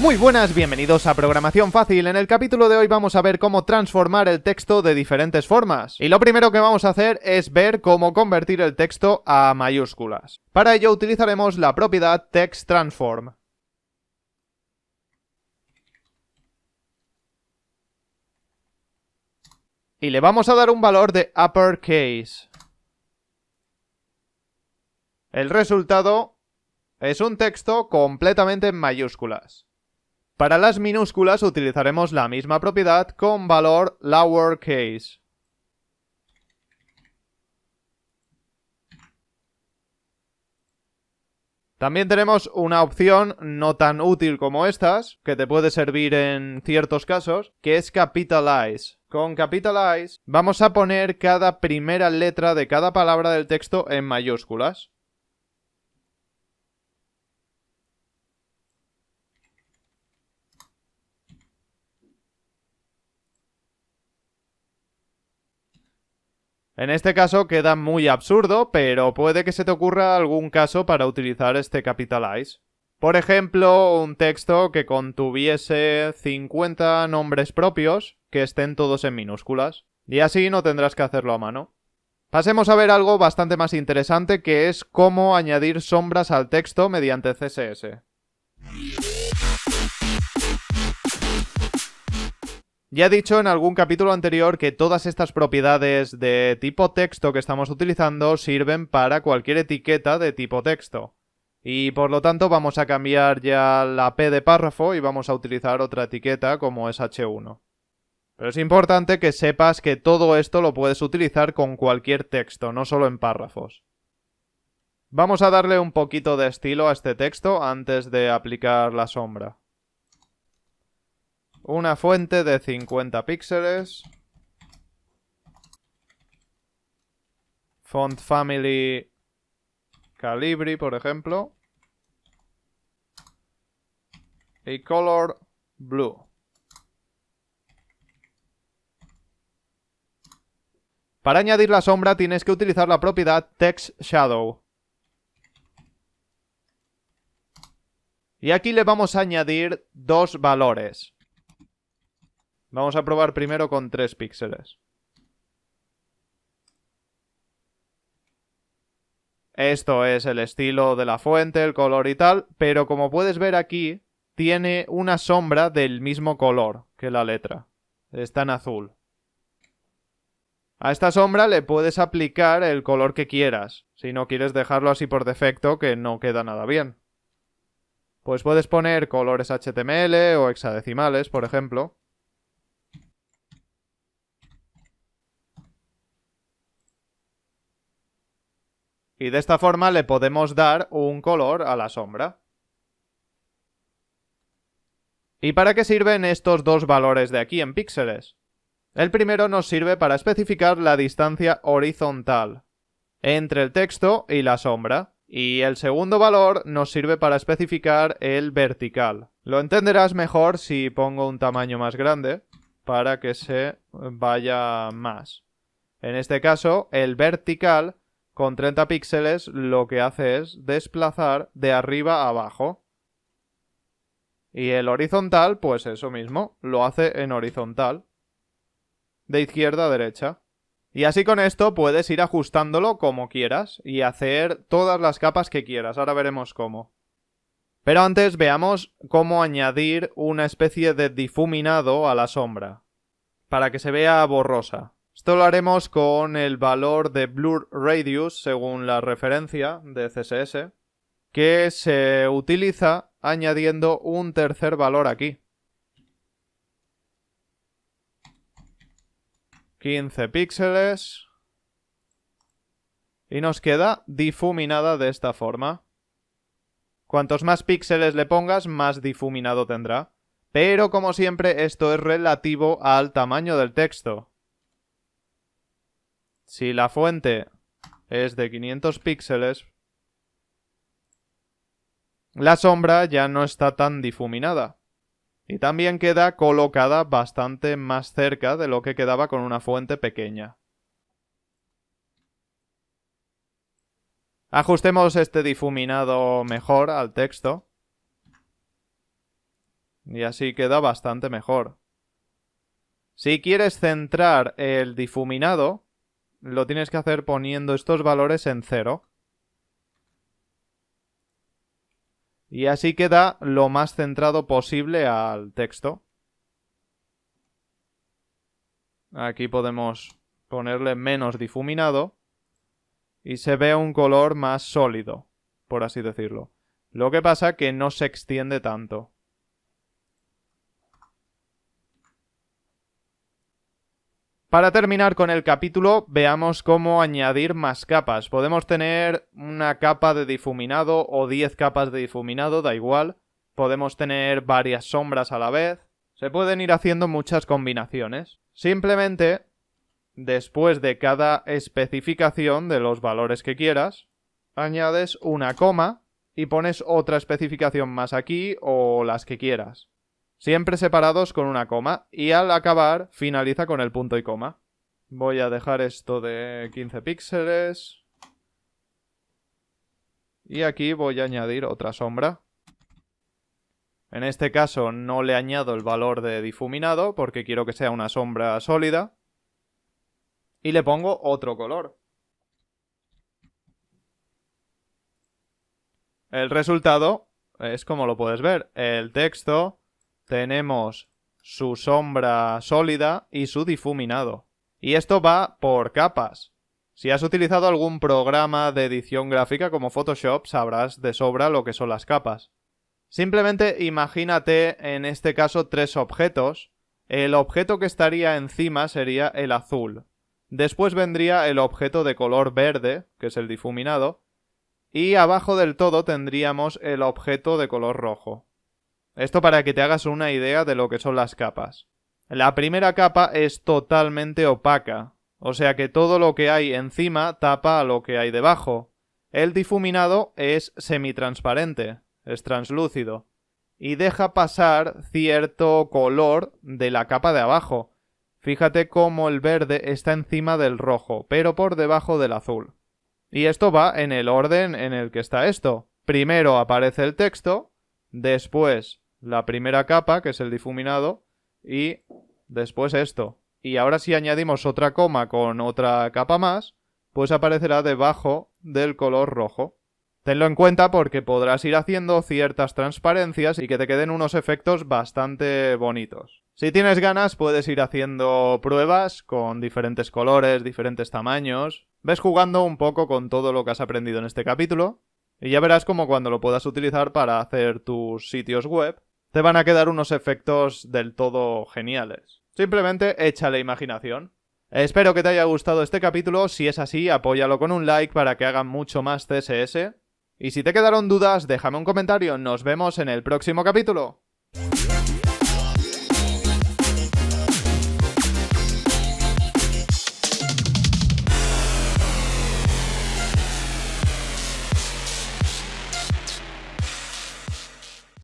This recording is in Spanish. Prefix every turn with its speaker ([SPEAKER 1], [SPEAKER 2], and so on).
[SPEAKER 1] Muy buenas, bienvenidos a Programación Fácil. En el capítulo de hoy vamos a ver cómo transformar el texto de diferentes formas. Y lo primero que vamos a hacer es ver cómo convertir el texto a mayúsculas. Para ello utilizaremos la propiedad TextTransform. Y le vamos a dar un valor de uppercase. El resultado es un texto completamente en mayúsculas. Para las minúsculas utilizaremos la misma propiedad con valor lowercase. También tenemos una opción no tan útil como estas, que te puede servir en ciertos casos, que es capitalize. Con capitalize vamos a poner cada primera letra de cada palabra del texto en mayúsculas. En este caso queda muy absurdo, pero puede que se te ocurra algún caso para utilizar este capitalize. Por ejemplo, un texto que contuviese 50 nombres propios que estén todos en minúsculas. Y así no tendrás que hacerlo a mano. Pasemos a ver algo bastante más interesante, que es cómo añadir sombras al texto mediante CSS. Ya he dicho en algún capítulo anterior que todas estas propiedades de tipo texto que estamos utilizando sirven para cualquier etiqueta de tipo texto. Y por lo tanto vamos a cambiar ya la P de párrafo y vamos a utilizar otra etiqueta como es H1. Pero es importante que sepas que todo esto lo puedes utilizar con cualquier texto, no solo en párrafos. Vamos a darle un poquito de estilo a este texto antes de aplicar la sombra. Una fuente de 50 píxeles. Font family Calibri, por ejemplo. Y color blue. Para añadir la sombra tienes que utilizar la propiedad TextShadow. Y aquí le vamos a añadir dos valores. Vamos a probar primero con 3 píxeles. Esto es el estilo de la fuente, el color y tal, pero como puedes ver aquí, tiene una sombra del mismo color que la letra. Está en azul. A esta sombra le puedes aplicar el color que quieras, si no quieres dejarlo así por defecto, que no queda nada bien. Pues puedes poner colores HTML o hexadecimales, por ejemplo. Y de esta forma le podemos dar un color a la sombra. ¿Y para qué sirven estos dos valores de aquí en píxeles? El primero nos sirve para especificar la distancia horizontal entre el texto y la sombra. Y el segundo valor nos sirve para especificar el vertical. Lo entenderás mejor si pongo un tamaño más grande para que se vaya más. En este caso, el vertical con 30 píxeles lo que hace es desplazar de arriba a abajo. Y el horizontal, pues eso mismo, lo hace en horizontal. De izquierda a derecha. Y así con esto puedes ir ajustándolo como quieras y hacer todas las capas que quieras. Ahora veremos cómo. Pero antes veamos cómo añadir una especie de difuminado a la sombra, para que se vea borrosa. Esto lo haremos con el valor de Blur Radius según la referencia de CSS, que se utiliza añadiendo un tercer valor aquí. 15 píxeles. Y nos queda difuminada de esta forma. Cuantos más píxeles le pongas, más difuminado tendrá. Pero como siempre, esto es relativo al tamaño del texto. Si la fuente es de 500 píxeles, la sombra ya no está tan difuminada. Y también queda colocada bastante más cerca de lo que quedaba con una fuente pequeña. Ajustemos este difuminado mejor al texto. Y así queda bastante mejor. Si quieres centrar el difuminado, lo tienes que hacer poniendo estos valores en 0. Y así queda lo más centrado posible al texto. Aquí podemos ponerle menos difuminado y se ve un color más sólido, por así decirlo. Lo que pasa que no se extiende tanto. Para terminar con el capítulo, veamos cómo añadir más capas. Podemos tener una capa de difuminado o 10 capas de difuminado, da igual. Podemos tener varias sombras a la vez. Se pueden ir haciendo muchas combinaciones. Simplemente, después de cada especificación de los valores que quieras, añades una coma y pones otra especificación más aquí o las que quieras. Siempre separados con una coma y al acabar finaliza con el punto y coma. Voy a dejar esto de 15 píxeles. Y aquí voy a añadir otra sombra. En este caso no le añado el valor de difuminado porque quiero que sea una sombra sólida. Y le pongo otro color. El resultado es como lo puedes ver. El texto, tenemos su sombra sólida y su difuminado. Y esto va por capas. Si has utilizado algún programa de edición gráfica como Photoshop, sabrás de sobra lo que son las capas. Simplemente imagínate en este caso 3 objetos. El objeto que estaría encima sería el azul. Después vendría el objeto de color verde, que es el difuminado. Y abajo del todo tendríamos el objeto de color rojo. Esto para que te hagas una idea de lo que son las capas. La primera capa es totalmente opaca, o sea que todo lo que hay encima tapa a lo que hay debajo. El difuminado es semitransparente, es translúcido, y deja pasar cierto color de la capa de abajo. Fíjate cómo el verde está encima del rojo, pero por debajo del azul. Y esto va en el orden en el que está esto. Primero aparece el texto, después la primera capa, que es el difuminado, y después esto. Y ahora si añadimos otra coma con otra capa más, pues aparecerá debajo del color rojo. Tenlo en cuenta porque podrás ir haciendo ciertas transparencias y que te queden unos efectos bastante bonitos. Si tienes ganas puedes ir haciendo pruebas con diferentes colores, diferentes tamaños. Ves jugando un poco con todo lo que has aprendido en este capítulo y ya verás como cuando lo puedas utilizar para hacer tus sitios web te van a quedar unos efectos del todo geniales. Simplemente échale imaginación. Espero que te haya gustado este capítulo. Si es así, apóyalo con un like para que hagan mucho más CSS. Y si te quedaron dudas, déjame un comentario. Nos vemos en el próximo capítulo.